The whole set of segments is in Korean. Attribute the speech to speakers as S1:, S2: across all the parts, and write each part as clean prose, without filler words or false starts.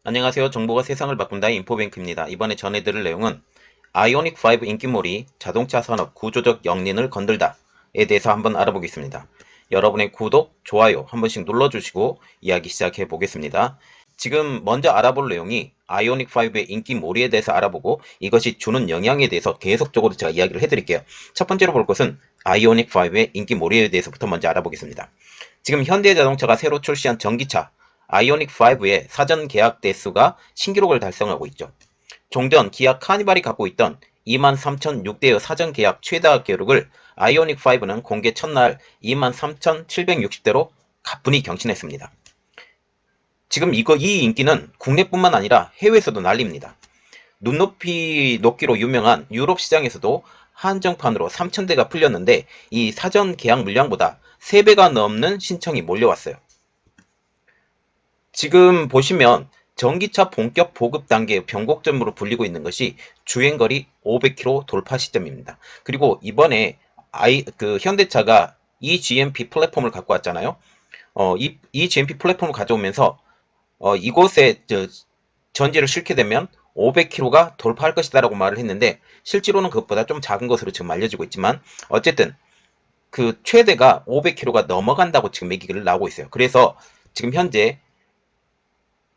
S1: 안녕하세요. 정보가 세상을 바꾼다의 인포뱅크입니다. 이번에 전해드릴 내용은 아이오닉5 인기몰이 자동차 산업 구조적 역린을 건들다에 대해서 한번 알아보겠습니다. 여러분의 구독, 좋아요 한 번씩 눌러주시고 이야기 시작해 보겠습니다. 지금 먼저 알아볼 내용이 아이오닉5의 인기몰이에 대해서 알아보고 이것이 주는 영향에 대해서 계속적으로 제가 이야기를 해드릴게요. 첫 번째로 볼 것은 아이오닉5의 인기몰이에 대해서부터 먼저 알아보겠습니다. 지금 현대자동차가 새로 출시한 전기차 아이오닉5의 사전 계약 대수가 신기록을 달성하고 있죠. 종전 기아 카니발이 갖고 있던 23,006대의 사전 계약 최다 기록을 아이오닉5는 공개 첫날 23,760대로 가뿐히 경신했습니다. 지금 이 인기는 국내뿐만 아니라 해외에서도 난립니다. 눈높이 높기로 유명한 유럽 시장에서도 한정판으로 3,000대가 풀렸는데 이 사전 계약 물량보다 3배가 넘는 신청이 몰려왔어요. 지금 보시면 전기차 본격 보급 단계의 변곡점으로 불리고 있는 것이 주행거리 500km 돌파 시점입니다. 그리고 이번에 현대차가 eGMP 플랫폼을 갖고 왔잖아요. 이 eGMP 플랫폼을 가져오면서 이곳에 전지를 싣게 되면 500km가 돌파할 것이다라고 말을 했는데 실제로는 그것보다 좀 작은 것으로 지금 알려지고 있지만 어쨌든 그 최대가 500km가 넘어간다고 지금 얘기를 나오고 있어요. 그래서 지금 현재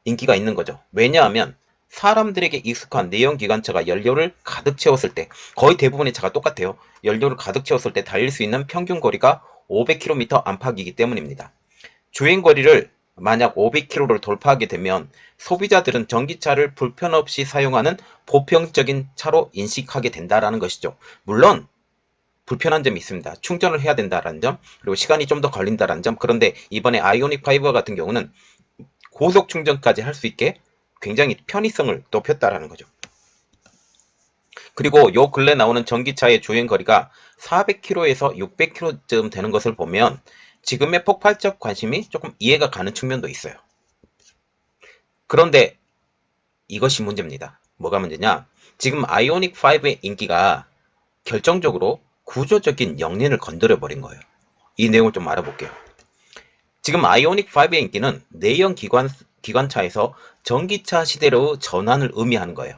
S1: 인기가 있는 거죠. 왜냐하면 사람들에게 익숙한 내연기관차가 연료를 가득 채웠을 때 거의 대부분의 차가 똑같아요. 연료를 가득 채웠을 때 달릴 수 있는 평균 거리가 500km 안팎이기 때문입니다. 주행거리를 만약 500km를 돌파하게 되면 소비자들은 전기차를 불편 없이 사용하는 보편적인 차로 인식하게 된다는 것이죠. 물론 불편한 점이 있습니다. 충전을 해야 된다는 점, 그리고 시간이 좀 더 걸린다는 점. 그런데 이번에 아이오닉5 같은 경우는 고속 충전까지 할 수 있게 굉장히 편의성을 높였다라는 거죠. 그리고 요 근래 나오는 전기차의 주행거리가 400km에서 600km쯤 되는 것을 보면 지금의 폭발적 관심이 조금 이해가 가는 측면도 있어요. 그런데 이것이 문제입니다. 뭐가 문제냐? 지금 아이오닉5의 인기가 결정적으로 구조적인 역린을 건드려 버린 거예요. 이 내용을 좀 알아볼게요. 지금 아이오닉5의 인기는 내연 기관차에서 전기차 시대로 전환을 의미하는 거예요.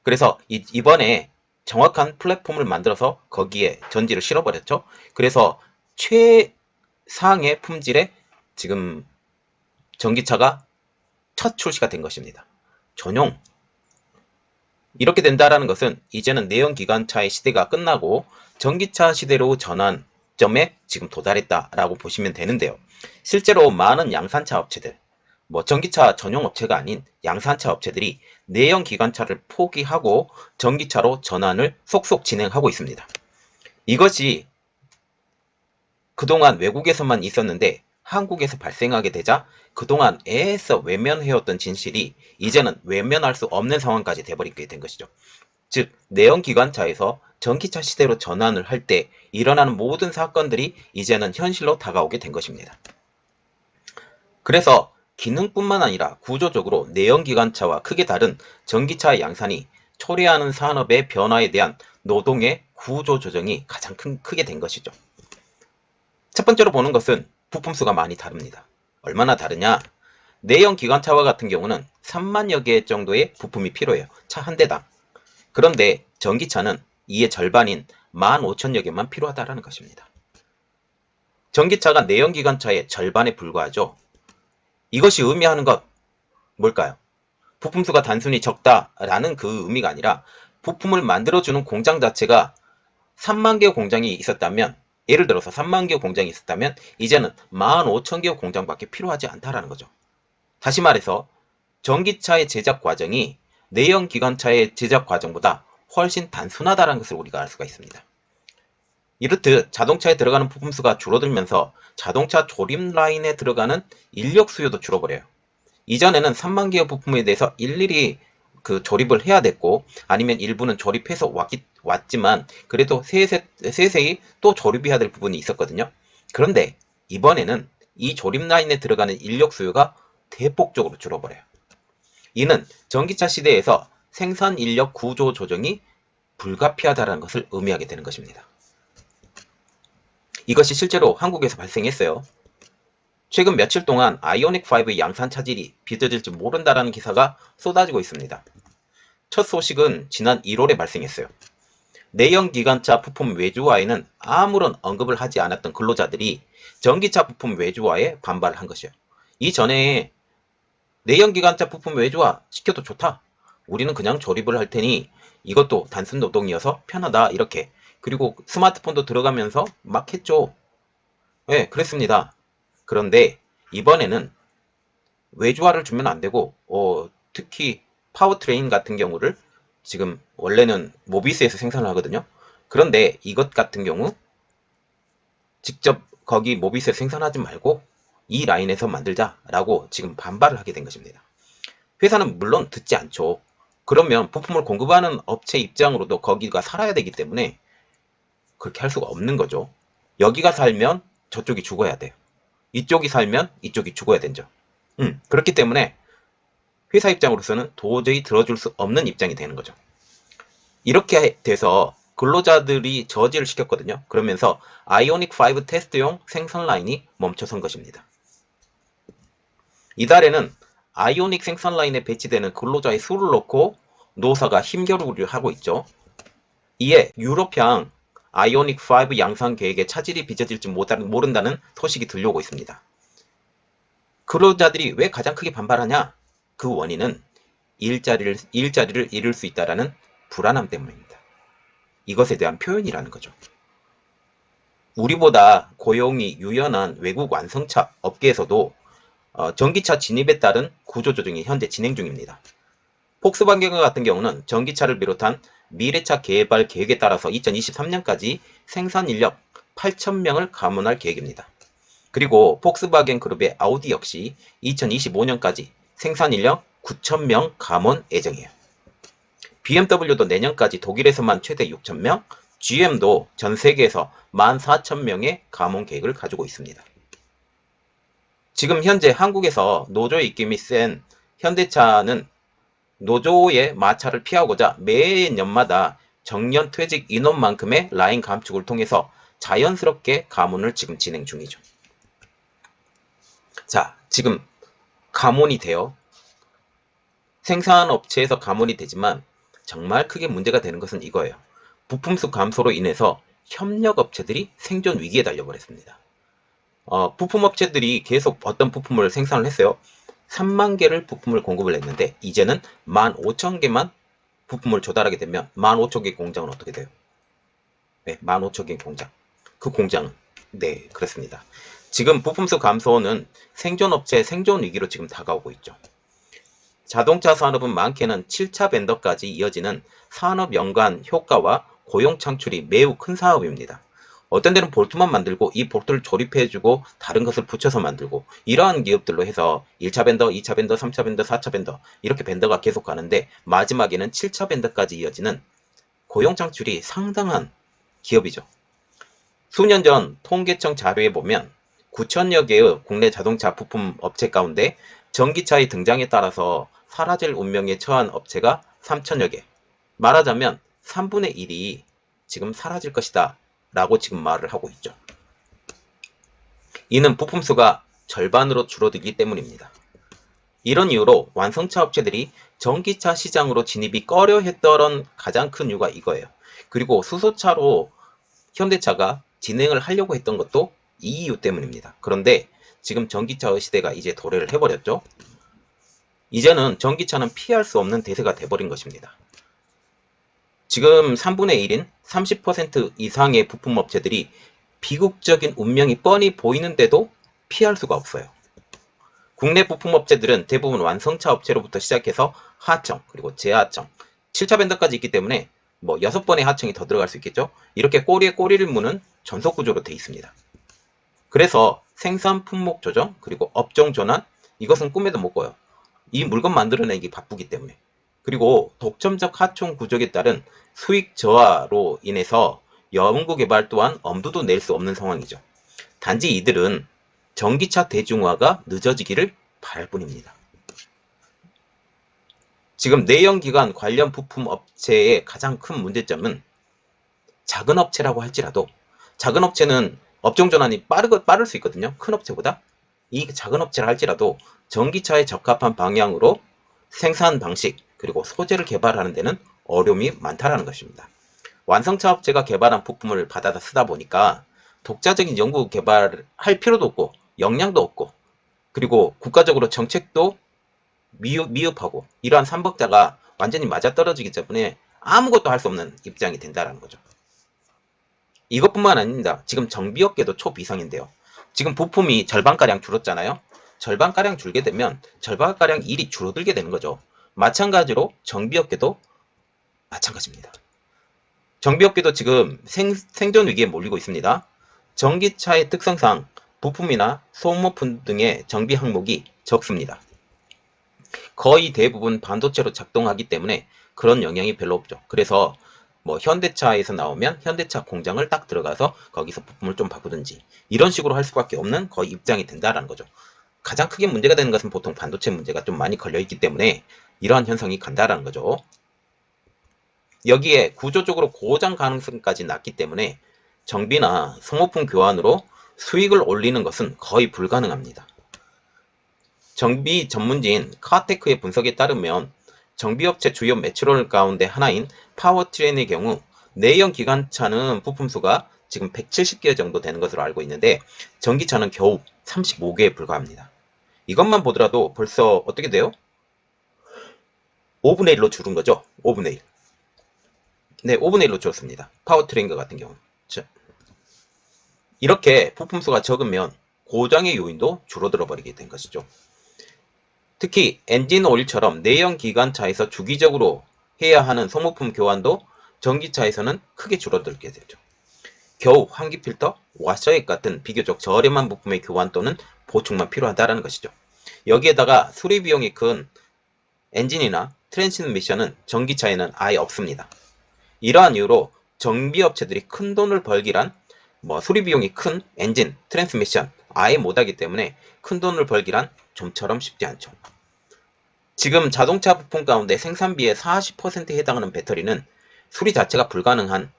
S1: 그래서 이번에 정확한 플랫폼을 만들어서 거기에 전지를 실어버렸죠. 그래서 최상의 품질의 지금 전기차가 첫 출시가 된 것입니다. 전용. 이렇게 된다라는 것은 이제는 내연기관차의 시대가 끝나고 전기차 시대로 전환점에 지금 도달했다라고 보시면 되는데요. 실제로 많은 양산차 업체들, 전기차 전용 업체가 아닌 양산차 업체들이 내연기관차를 포기하고 전기차로 전환을 속속 진행하고 있습니다. 이것이 그동안 외국에서만 있었는데 한국에서 발생하게 되자 그동안 애써 외면해왔던 진실이 이제는 외면할 수 없는 상황까지 돼버리게 된 것이죠. 즉 내연기관차에서 전기차 시대로 전환을 할 때 일어나는 모든 사건들이 이제는 현실로 다가오게 된 것입니다. 그래서 기능뿐만 아니라 구조적으로 내연기관차와 크게 다른 전기차의 양산이 초래하는 산업의 변화에 대한 노동의 구조조정이 가장 크게 된 것이죠. 첫 번째로 보는 것은 부품수가 많이 다릅니다. 얼마나 다르냐? 내연기관차와 같은 경우는 3만여 개 정도의 부품이 필요해요. 차 한 대당. 그런데 전기차는 이의 절반인 15,000여 개만 필요하다는 것입니다. 전기차가 내연기관차의 절반에 불과하죠. 이것이 의미하는 것 뭘까요? 부품수가 단순히 적다라는 그 의미가 아니라 부품을 만들어주는 공장 자체가 3만 개 공장이 있었다면, 예를 들어서 3만 개 공장이 있었다면 이제는 15,000개 공장밖에 필요하지 않다라는 거죠. 다시 말해서 전기차의 제작 과정이 내연기관차의 제작 과정보다 훨씬 단순하다는 것을 우리가 알 수가 있습니다. 이렇듯 자동차에 들어가는 부품수가 줄어들면서 자동차 조립 라인에 들어가는 인력 수요도 줄어버려요. 이전에는 3만 개의 부품에 대해서 일일이 조립을 해야 됐고, 아니면 일부는 조립해서 왔지만 그래도 세세히 또 조립해야 될 부분이 있었거든요. 그런데 이번에는 이 조립 라인에 들어가는 인력 수요가 대폭적으로 줄어버려요. 이는 전기차 시대에서 생산 인력 구조 조정이 불가피하다는 것을 의미하게 되는 것입니다. 이것이 실제로 한국에서 발생했어요. 최근 며칠 동안 아이오닉5 양산 차질이 빚어질지 모른다라는 기사가 쏟아지고 있습니다. 첫 소식은 지난 1월에 발생했어요. 내연기관차 부품 외주화에는 아무런 언급을 하지 않았던 근로자들이 전기차 부품 외주화에 반발을 한 것이요. 이전에 내연기관차 부품 외주화 시켜도 좋다. 우리는 그냥 조립을 할 테니 이것도 단순 노동이어서 편하다. 이렇게. 그리고 스마트폰도 들어가면서 막 했죠. 네, 그랬습니다. 그런데 이번에는 외주화를 주면 안 되고 특히 파워트레인 같은 경우를 지금 원래는 모비스에서 생산을 하거든요. 그런데 이것 같은 경우 직접 거기 모비스에서 생산하지 말고 이 라인에서 만들자라고 지금 반발을 하게 된 것입니다. 회사는 물론 듣지 않죠. 그러면 부품을 공급하는 업체 입장으로도 거기가 살아야 되기 때문에 그렇게 할 수가 없는 거죠. 여기가 살면 저쪽이 죽어야 돼요. 이쪽이 살면 이쪽이 죽어야 되죠. 그렇기 때문에 회사 입장으로서는 도저히 들어줄 수 없는 입장이 되는 거죠. 이렇게 돼서 근로자들이 저지를 시켰거든요. 그러면서 아이오닉5 테스트용 생산 라인이 멈춰선 것입니다. 이달에는 아이오닉 생산 라인에 배치되는 근로자의 수를 놓고 노사가 힘겨루기를 하고 있죠. 이에 유럽향 아이오닉5 양산 계획에 차질이 빚어질지 모른다는 소식이 들려오고 있습니다. 근로자들이 왜 가장 크게 반발하냐? 그 원인은 일자리를 잃을 수 있다는 불안함 때문입니다. 이것에 대한 표현이라는 거죠. 우리보다 고용이 유연한 외국 완성차 업계에서도 전기차 진입에 따른 구조조정이 현재 진행 중입니다. 폭스바겐 같은 경우는 전기차를 비롯한 미래차 개발 계획에 따라서 2023년까지 생산 인력 8,000명을 감원할 계획입니다. 그리고 폭스바겐 그룹의 아우디 역시 2025년까지 생산 인력 9,000명 감원 예정이에요. BMW도 내년까지 독일에서만 최대 6,000명, GM도 전 세계에서 14,000명의 감원 계획을 가지고 있습니다. 지금 현재 한국에서 노조 입김이 센 현대차는 노조의 마찰을 피하고자 매년마다 정년 퇴직 인원만큼의 라인 감축을 통해서 자연스럽게 감원을 지금 진행 중이죠. 자, 지금 감원이 돼요. 생산업체에서 감원이 되지만 정말 크게 문제가 되는 것은 이거예요. 부품수 감소로 인해서 협력업체들이 생존 위기에 달려버렸습니다. 부품업체들이 계속 어떤 부품을 생산을 했어요. 3만 개를 부품을 공급을 했는데 이제는 15,000개만 부품을 조달하게 되면 15,000개 공장은 어떻게 돼요? 네, 15,000개 공장. 그 공장은 네, 그렇습니다. 지금 부품수 감소는 생존업체의 생존 위기로 지금 다가오고 있죠. 자동차 산업은 많게는 7차 벤더까지 이어지는 산업 연관 효과와 고용 창출이 매우 큰 사업입니다. 어떤 데는 볼트만 만들고 이 볼트를 조립해주고 다른 것을 붙여서 만들고 이러한 기업들로 해서 1차 벤더, 2차 벤더, 3차 벤더, 4차 벤더 이렇게 벤더가 계속 가는데 마지막에는 7차 벤더까지 이어지는 고용 창출이 상당한 기업이죠. 수년 전 통계청 자료에 보면 9,000여 개의 국내 자동차 부품 업체 가운데 전기차의 등장에 따라서 사라질 운명에 처한 업체가 3,000여 개. 말하자면 3분의 1이 지금 사라질 것이다 라고 지금 말을 하고 있죠. 이는 부품 수가 절반으로 줄어들기 때문입니다. 이런 이유로 완성차 업체들이 전기차 시장으로 진입이 꺼려했던 가장 큰 이유가 이거예요. 그리고 수소차로 현대차가 진행을 하려고 했던 것도 이 이유 때문입니다. 그런데 지금 전기차의 시대가 이제 도래를 해버렸죠. 이제는 전기차는 피할 수 없는 대세가 돼버린 것입니다. 지금 3분의 1인 30% 이상의 부품업체들이 비극적인 운명이 뻔히 보이는데도 피할 수가 없어요. 국내 부품업체들은 대부분 완성차 업체로부터 시작해서 하청, 그리고 재하청, 7차 벤더까지 있기 때문에 뭐 6번의 하청이 더 들어갈 수 있겠죠. 이렇게 꼬리에 꼬리를 무는 전속 구조로 되어 있습니다. 그래서 생산 품목 조정, 그리고 업종 전환, 이것은 꿈에도 못 꿔요. 이 물건 만들어내기 바쁘기 때문에. 그리고 독점적 하청 구조에 따른 수익 저하로 인해서 연구개발 또한 엄두도 낼 수 없는 상황이죠. 단지 이들은 전기차 대중화가 늦어지기를 바랄 뿐입니다. 지금 내연기관 관련 부품 업체의 가장 큰 문제점은 작은 업체라고 할지라도 작은 업체는 업종 전환이 빠를 수 있거든요. 큰 업체보다. 이 작은 업체를 할지라도 전기차에 적합한 방향으로 생산 방식 그리고 소재를 개발하는 데는 어려움이 많다라는 것입니다. 완성차 업체가 개발한 부품을 받아다 쓰다 보니까 독자적인 연구 개발을 할 필요도 없고 역량도 없고 그리고 국가적으로 정책도 미흡하고 이러한 삼박자가 완전히 맞아떨어지기 때문에 아무것도 할 수 없는 입장이 된다는 거죠. 이것뿐만 아닙니다. 지금 정비업계도 초비상인데요. 지금 부품이 절반가량 줄었잖아요. 절반가량 줄게 되면 절반가량 일이 줄어들게 되는 거죠. 마찬가지로 정비업계도 마찬가지입니다. 정비업계도 지금 생존 위기에 몰리고 있습니다. 전기차의 특성상 부품이나 소모품 등의 정비 항목이 적습니다. 거의 대부분 반도체로 작동하기 때문에 그런 영향이 별로 없죠. 그래서 뭐 현대차에서 나오면 현대차 공장을 딱 들어가서 거기서 부품을 좀 바꾸든지 이런 식으로 할 수밖에 없는 거의 입장이 된다라는 거죠. 가장 크게 문제가 되는 것은 보통 반도체 문제가 좀 많이 걸려있기 때문에 이러한 현상이 간다라는 거죠. 여기에 구조적으로 고장 가능성까지 낮기 때문에 정비나 소모품 교환으로 수익을 올리는 것은 거의 불가능합니다. 정비 전문지인 카테크의 분석에 따르면 정비업체 주요 매출원 가운데 하나인 파워트레인의 경우 내연 기관차는 부품수가 지금 170개 정도 되는 것으로 알고 있는데 전기차는 겨우 35개에 불과합니다. 이것만 보더라도 벌써 어떻게 돼요? 5분의 1로 줄은 거죠. 5분의 1. 네, 5분의 1로 줄었습니다. 파워트레인과 같은 경우는. 이렇게 부품수가 적으면 고장의 요인도 줄어들어 버리게 된 것이죠. 특히 엔진 오일처럼 내연 기관차에서 주기적으로 해야 하는 소모품 교환도 전기차에서는 크게 줄어들게 되죠. 겨우 환기 필터, 와셔액 같은 비교적 저렴한 부품의 교환 또는 보충만 필요하다는 것이죠. 여기에다가 수리 비용이 큰 엔진이나 트랜스미션은 전기차에는 아예 없습니다. 이러한 이유로 정비업체들이 큰 돈을 벌기란 수리 비용이 큰 엔진, 트랜스미션 아예 못하기 때문에 큰 돈을 벌기란 좀처럼 쉽지 않죠. 지금 자동차 부품 가운데 생산비의 40%에 해당하는 배터리는 수리 자체가 불가능한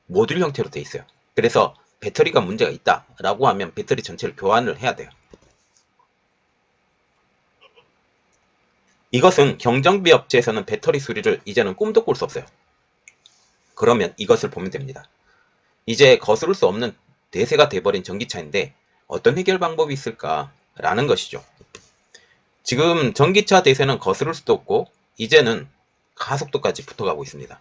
S1: 모듈 형태로 되어 있어요. 그래서 배터리가 문제가 있다라고 하면 배터리 전체를 교환을 해야 돼요. 이것은 경정비 업체에서는 배터리 수리를 이제는 꿈도 꿀 수 없어요. 그러면 이것을 보면 됩니다. 이제 거스를 수 없는 대세가 돼버린 전기차인데 어떤 해결 방법이 있을까라는 것이죠. 지금 전기차 대세는 거스를 수도 없고 이제는 가속도까지 붙어가고 있습니다.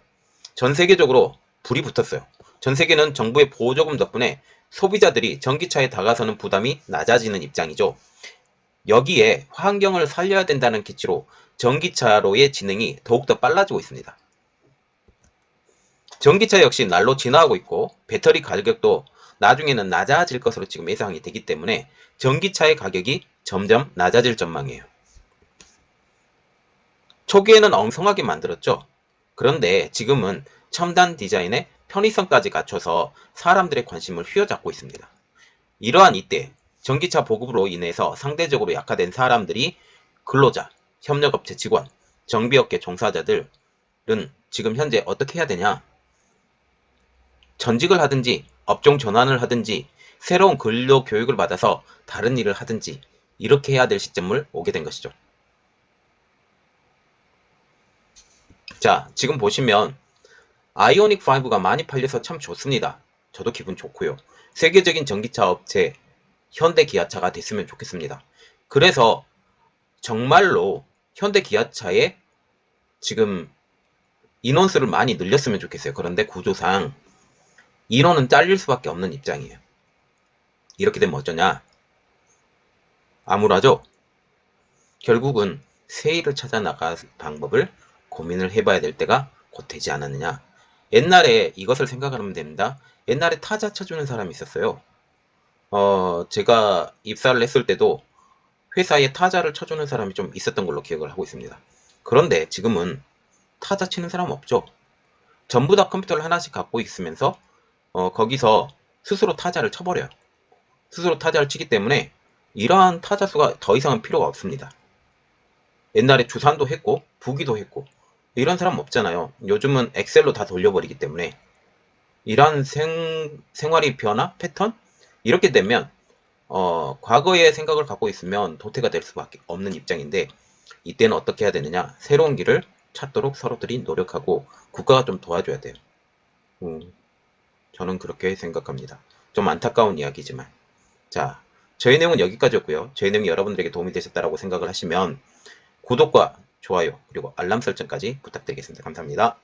S1: 전 세계적으로 불이 붙었어요. 전 세계는 정부의 보조금 덕분에 소비자들이 전기차에 다가서는 부담이 낮아지는 입장이죠. 여기에 환경을 살려야 된다는 기치로 전기차로의 진행이 더욱더 빨라지고 있습니다. 전기차 역시 날로 진화하고 있고 배터리 가격도 나중에는 낮아질 것으로 지금 예상이 되기 때문에 전기차의 가격이 점점 낮아질 전망이에요. 초기에는 엉성하게 만들었죠. 그런데 지금은 첨단 디자인에 편의성까지 갖춰서 사람들의 관심을 휘어잡고 있습니다. 이러한 이때 전기차 보급으로 인해서 상대적으로 약화된 사람들이 근로자, 협력업체 직원, 정비업계 종사자들은 지금 현재 어떻게 해야 되냐? 전직을 하든지 업종 전환을 하든지 새로운 근로 교육을 받아서 다른 일을 하든지 이렇게 해야 될 시점을 오게 된 것이죠. 자, 지금 보시면 아이오닉 5가 많이 팔려서 참 좋습니다. 저도 기분 좋고요. 세계적인 전기차 업체 현대 기아차가 됐으면 좋겠습니다. 그래서 정말로 현대 기아차에 지금 인원수를 많이 늘렸으면 좋겠어요. 그런데 구조상 인원은 잘릴 수밖에 없는 입장이에요. 이렇게 되면 어쩌냐? 암울하죠? 결국은 새 일을 찾아 나갈 방법을 고민을 해봐야 될 때가 곧 되지 않았느냐. 옛날에 이것을 생각하면 됩니다. 옛날에 타자 쳐주는 사람이 있었어요. 제가 입사를 했을 때도 회사에 타자를 쳐주는 사람이 좀 있었던 걸로 기억을 하고 있습니다. 그런데 지금은 타자 치는 사람 없죠. 전부 다 컴퓨터를 하나씩 갖고 있으면서 거기서 스스로 타자를 쳐버려요. 스스로 타자를 치기 때문에 이러한 타자수가 더 이상은 필요가 없습니다. 옛날에 주산도 했고 부기도 했고 이런 사람 없잖아요. 요즘은 엑셀로 다 돌려버리기 때문에 이러한 생활의 변화, 패턴 이렇게 되면 과거의 생각을 갖고 있으면 도태가 될 수밖에 없는 입장인데 이때는 어떻게 해야 되느냐? 새로운 길을 찾도록 서로들이 노력하고 국가가 좀 도와줘야 돼요. 저는 그렇게 생각합니다. 좀 안타까운 이야기지만. 자, 저희 내용은 여기까지였고요. 저희 내용이 여러분들에게 도움이 되셨다고 생각을 하시면 구독과 좋아요 그리고 알람 설정까지 부탁드리겠습니다. 감사합니다.